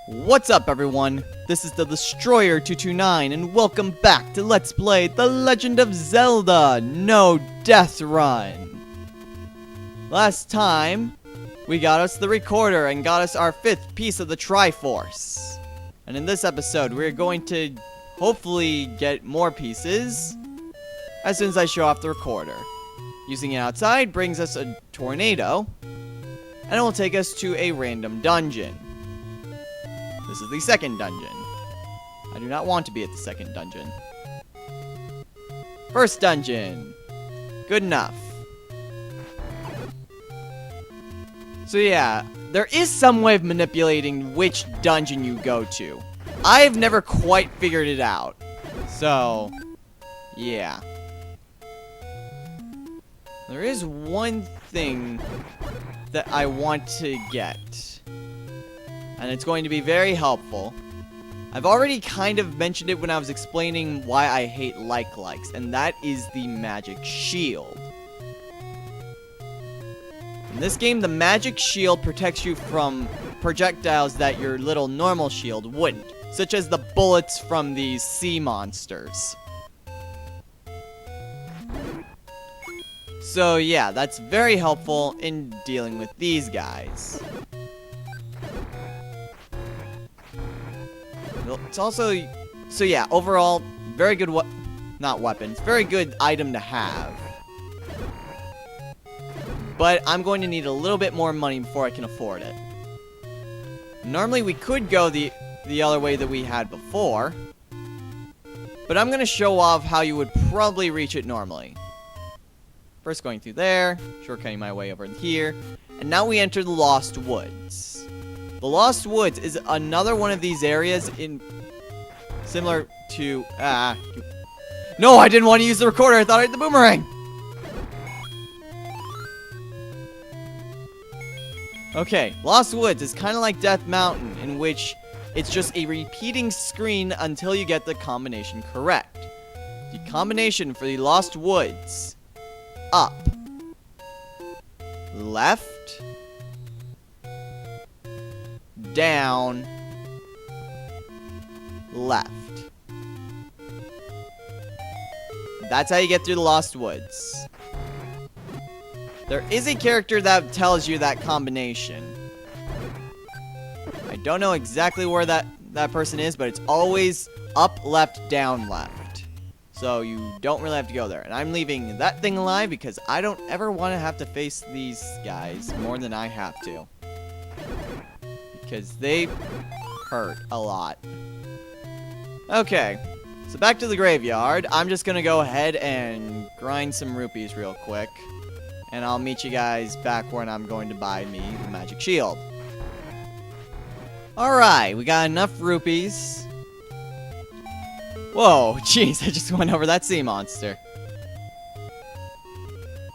What's up, everyone? This is the Destroyer 229, and welcome back to Let's Play The Legend of Zelda No Death Run. Last time, we got us the recorder and got us our 5th piece of the Triforce. And in this episode, we're going to hopefully get more pieces as soon as I show off the recorder. Using it outside brings us a tornado, and it will take us to a random dungeon. This is the second dungeon. I do not want to be at the second dungeon. First dungeon. Good enough. So yeah, there is some way of manipulating which dungeon you go to. I've never quite figured it out. So, yeah. There is one thing that I want to get. And it's going to be very helpful. I've already kind of mentioned it when I was explaining why I hate likes, and that is the magic shield. In this game, the magic shield protects you from projectiles that your little normal shield wouldn't, such as the bullets from these sea monsters. So yeah, that's very helpful in dealing with these guys. It's also, so yeah, overall, very good, not weapons, very good item to have. But I'm going to need a little bit more money before I can afford it. Normally we could go the other way that we had before. But I'm going to show off how you would probably reach it normally. First going through there, shortcutting my way over here. And now we enter the Lost Woods. The Lost Woods is another one of these areas in similar to no, I didn't want to use the recorder. I thought I had the boomerang. Okay, Lost Woods is kind of like Death Mountain, in which it's just a repeating screen until you get the combination correct. The combination for the Lost Woods: up, left, down, left. That's how you get through the Lost Woods. There is a character that tells you that combination. I don't know exactly where that person is, but it's always up, left, down, left. So you don't really have to go there. And I'm leaving that thing alive because I don't ever want to have to face these guys more than I have to. Because they hurt a lot. Okay, so back to the graveyard. I'm just gonna go ahead and grind some rupees real quick. And I'll meet you guys back when I'm going to buy me the magic shield. Alright, we got enough rupees. Whoa, jeez, I just went over that sea monster.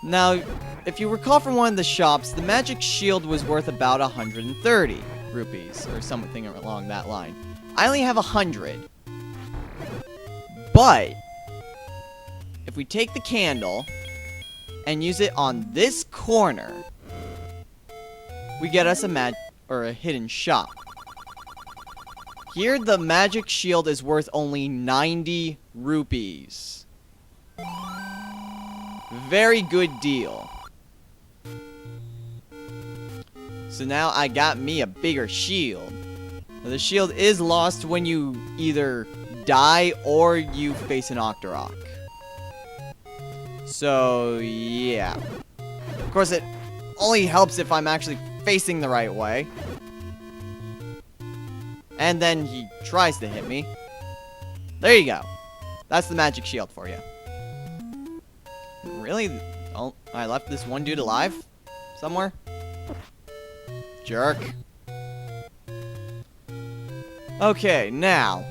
Now, if you recall from one of the shops, the magic shield was worth about 130 rupees, or something along that line. I only have 100. But if we take the candle and use it on this corner, we get us a hidden shop. Here, the magic shield is worth only 90 rupees. Very good deal. So now I got me a bigger shield. Now, the shield is lost when you either die or you face an Octorok. So, yeah. Of course, it only helps if I'm actually facing the right way. And then he tries to hit me. There you go. That's the magic shield for you. Really? Oh, I left this one dude alive? Somewhere? Jerk. Okay, now.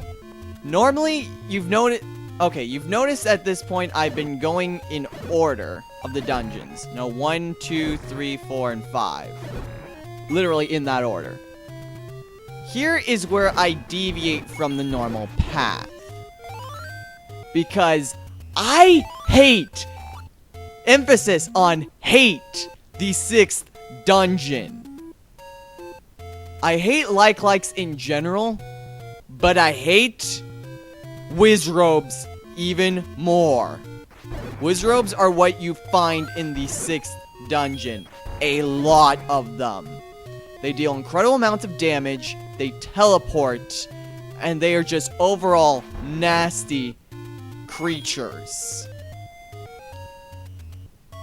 Normally, you've noticed at this point I've been going in order of the dungeons. No, 1, 2, 3, 4, and 5. Literally in that order. Here is where I deviate from the normal path. Because I hate, emphasis on hate, the 6th dungeon. I hate likes in general, but I hate Wizrobes even more. Wizrobes are what you find in the 6th dungeon. A lot of them. They deal incredible amounts of damage, they teleport, and they are just overall nasty creatures.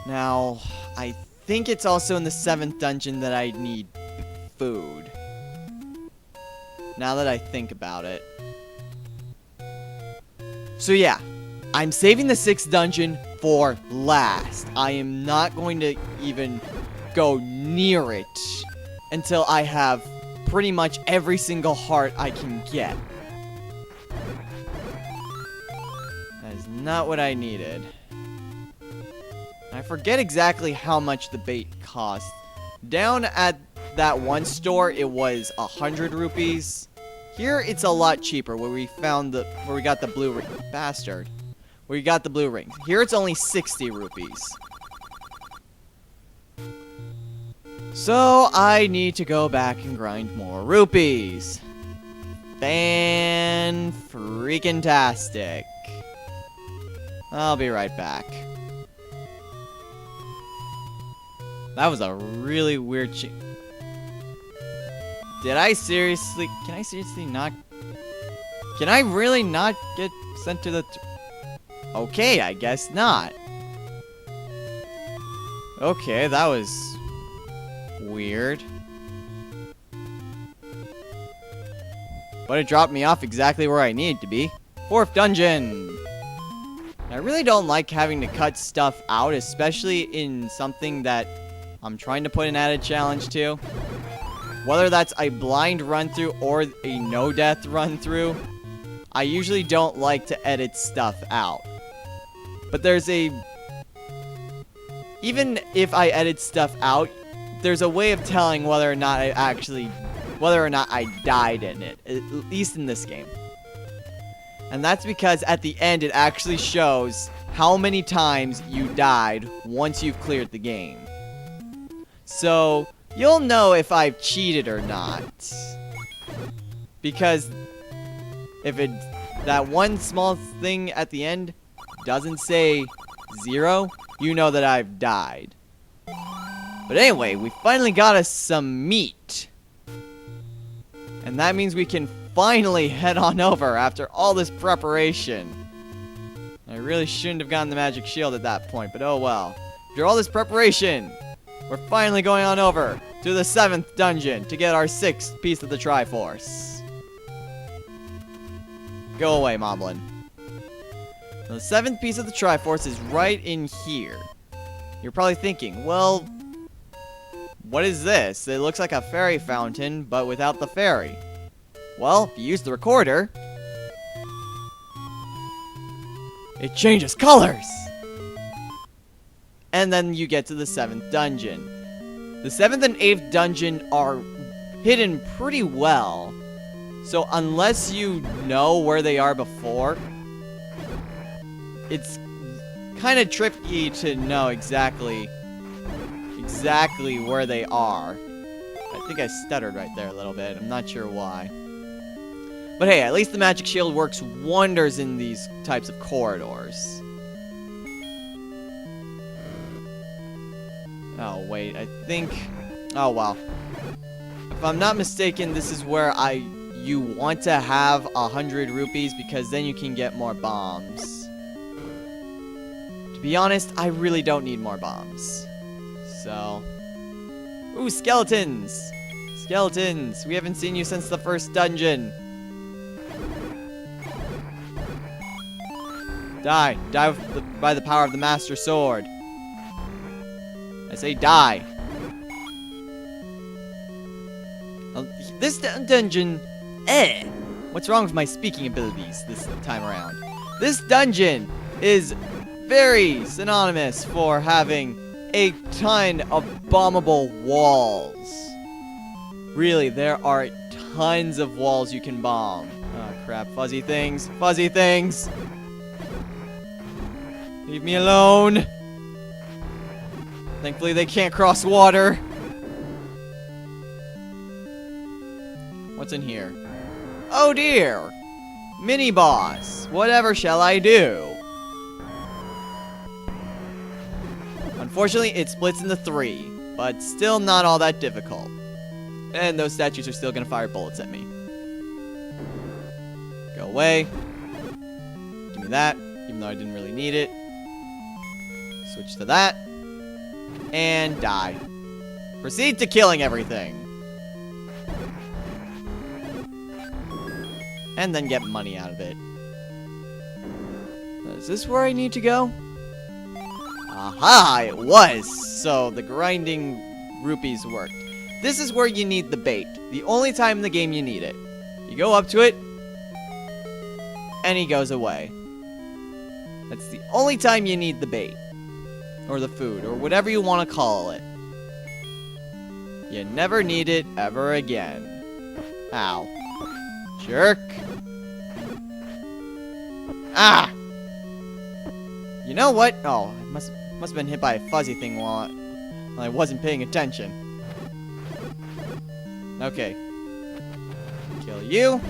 Now, I think it's also in the 7th dungeon that I need food. Now that I think about it. So yeah, I'm saving the 6th dungeon for last. I am not going to even go near it until I have pretty much every single heart I can get. That is not what I needed. I forget exactly how much the bait cost. Down at that one store, it was 100 rupees. Here, it's a lot cheaper, where we got the blue ring. Bastard. Where we got the blue ring. Here, it's only 60 rupees. So, I need to go back and grind more rupees. Fan-freaking-tastic. I'll be right back. That was a really weird Did I seriously... Can I seriously not... Can I really not get sent to the... Okay, I guess not. Okay, that was... weird. But it dropped me off exactly where I needed to be. 4th dungeon! I really don't like having to cut stuff out, especially in something that I'm trying to put an added challenge to. Whether that's a blind run-through or a no-death run-through, I usually don't like to edit stuff out. But there's a... Even if I edit stuff out, there's a way of telling whether or not I died in it, at least in this game. And that's because at the end it actually shows how many times you died once you've cleared the game. So, you'll know if I've cheated or not. Because if that one small thing at the end doesn't say 0, you know that I've died. But anyway, we finally got us some meat. And that means we can finally head on over after all this preparation. I really shouldn't have gotten the magic shield at that point, but oh well. After all this preparation, we're finally going on over to the 7th dungeon to get our 6th piece of the Triforce. Go away, Moblin. The 7th piece of the Triforce is right in here. You're probably thinking, well, what is this? It looks like a fairy fountain, but without the fairy. Well, if you use the recorder, it changes colors! And then you get to the 7th dungeon. The 7th and 8th dungeon are hidden pretty well. So unless you know where they are before, it's kind of tricky to know exactly where they are. I think I stuttered right there a little bit. I'm not sure why. But hey, at least the magic shield works wonders in these types of corridors. Oh, wait, I think... Oh, wow. If I'm not mistaken, this is where you want to have 100 rupees, because then you can get more bombs. To be honest, I really don't need more bombs. So... Ooh, skeletons! Skeletons! We haven't seen you since the 1st dungeon. Die. Die by the power of the Master Sword. I say die. This dungeon... What's wrong with my speaking abilities this time around? This dungeon is very synonymous for having a ton of bombable walls. Really, there are tons of walls you can bomb. Oh, crap. Fuzzy things. Fuzzy things! Leave me alone! Thankfully, they can't cross water. What's in here? Oh dear! Mini boss. Whatever shall I do? Unfortunately, it splits into 3, but still not all that difficult. And those statues are still gonna fire bullets at me. Go away. Give me that, even though I didn't really need it. Switch to that. And die. Proceed to killing everything. And then get money out of it. Is this where I need to go? Aha, it was! So, the grinding rupees worked. This is where you need the bait. The only time in the game you need it. You go up to it, and he goes away. That's the only time you need the bait. Or the food, or whatever you want to call it. You never need it ever again. Ow. Jerk. Ah! You know what? Oh, I must have been hit by a fuzzy thing while I wasn't paying attention. Okay. Kill you.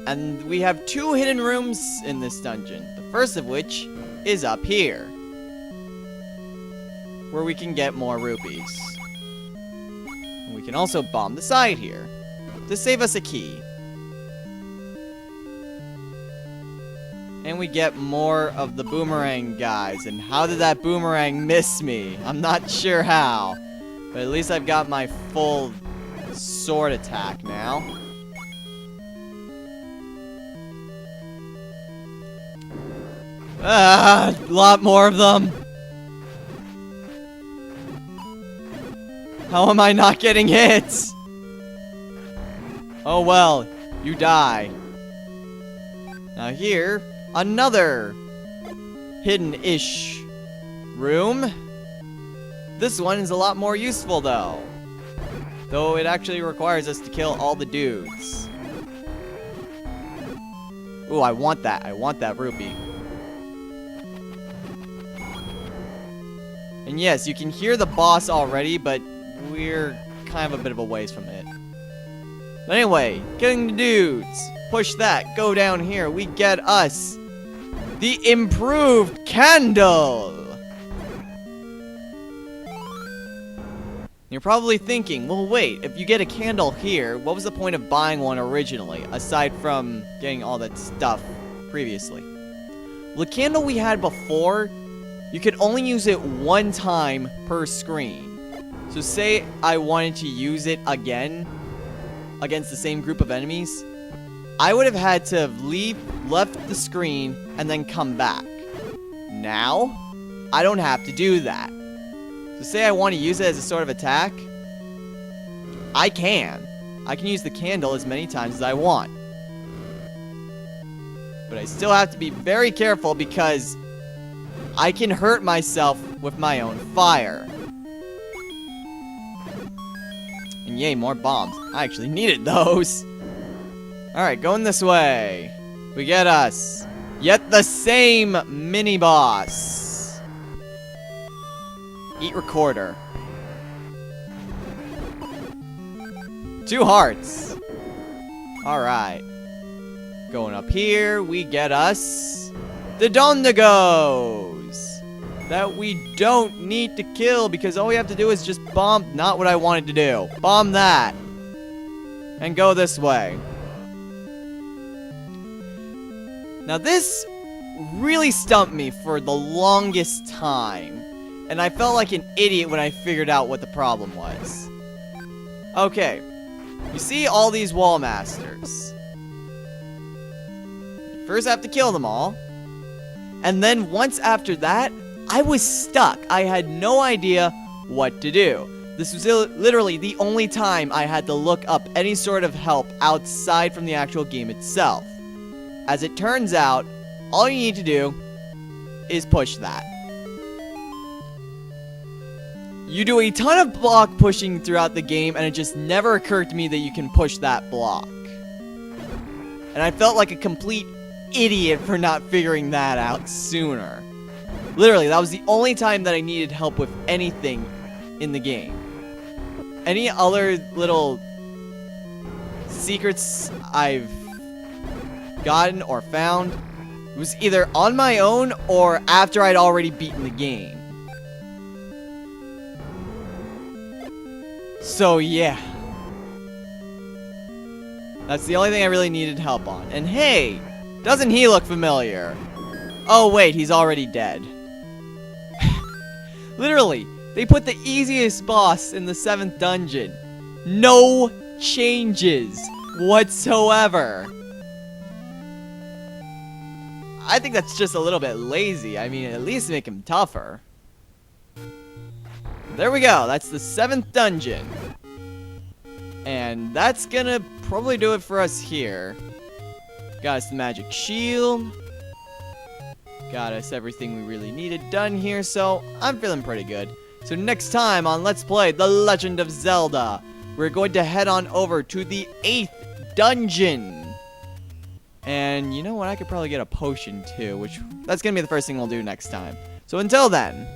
And we have 2 hidden rooms in this dungeon. The first of which is up here, where we can get more rupees. And we can also bomb the side here to save us a key. And we get more of the boomerang guys. And how did that boomerang miss me? I'm not sure how. But at least I've got my full sword attack now. Ah, a lot more of them. How am I not getting hit? Oh well, you die. Now here, another hidden-ish room. This one is a lot more useful though. Though it actually requires us to kill all the dudes. Ooh, I want that. I want that rupee. And yes, you can hear the boss already, but we're kind of a bit of a ways from it. But anyway, killing the dudes. Push that. Go down here. We get us the improved candle. You're probably thinking, well, wait, if you get a candle here, what was the point of buying one originally, aside from getting all that stuff previously? Well, the candle we had before, you could only use it 1 time per screen. So say I wanted to use it again against the same group of enemies, I would have had to have left the screen and then come back. Now, I don't have to do that. So say I want to use it as a sort of attack, I can. I can use the candle as many times as I want. But I still have to be very careful because I can hurt myself with my own fire. And yay, more bombs. I actually needed those. Alright, going this way. We get us yet the same mini-boss. Eat recorder. 2 hearts. Alright. Going up here, we get us the Dondigos. That we don't need to kill because all we have to do is just bomb. Not what I wanted to do. Bomb that. And go this way. Now this really stumped me for the longest time. And I felt like an idiot when I figured out what the problem was. Okay. You see all these wall masters. You first have to kill them all. And then once after that, I was stuck. I had no idea what to do. This was literally the only time I had to look up any sort of help outside from the actual game itself. As it turns out, all you need to do is push that. You do a ton of block pushing throughout the game, and it just never occurred to me that you can push that block. And I felt like a complete idiot for not figuring that out sooner. Literally, that was the only time that I needed help with anything in the game. Any other little secrets I've gotten or found, it was either on my own or after I'd already beaten the game. So yeah. That's the only thing I really needed help on. And hey, doesn't he look familiar? Oh wait, he's already dead. Literally, they put the easiest boss in the 7th dungeon. No changes whatsoever. I think that's just a little bit lazy. I mean, at least make him tougher. There we go. That's the 7th dungeon. And that's gonna probably do it for us here. Got us the magic shield. Got us everything we really needed done here, so I'm feeling pretty good. So next time on Let's Play The Legend of Zelda, we're going to head on over to the 8th dungeon. And you know what? I could probably get a potion too, which that's gonna be the first thing we'll do next time. So until then,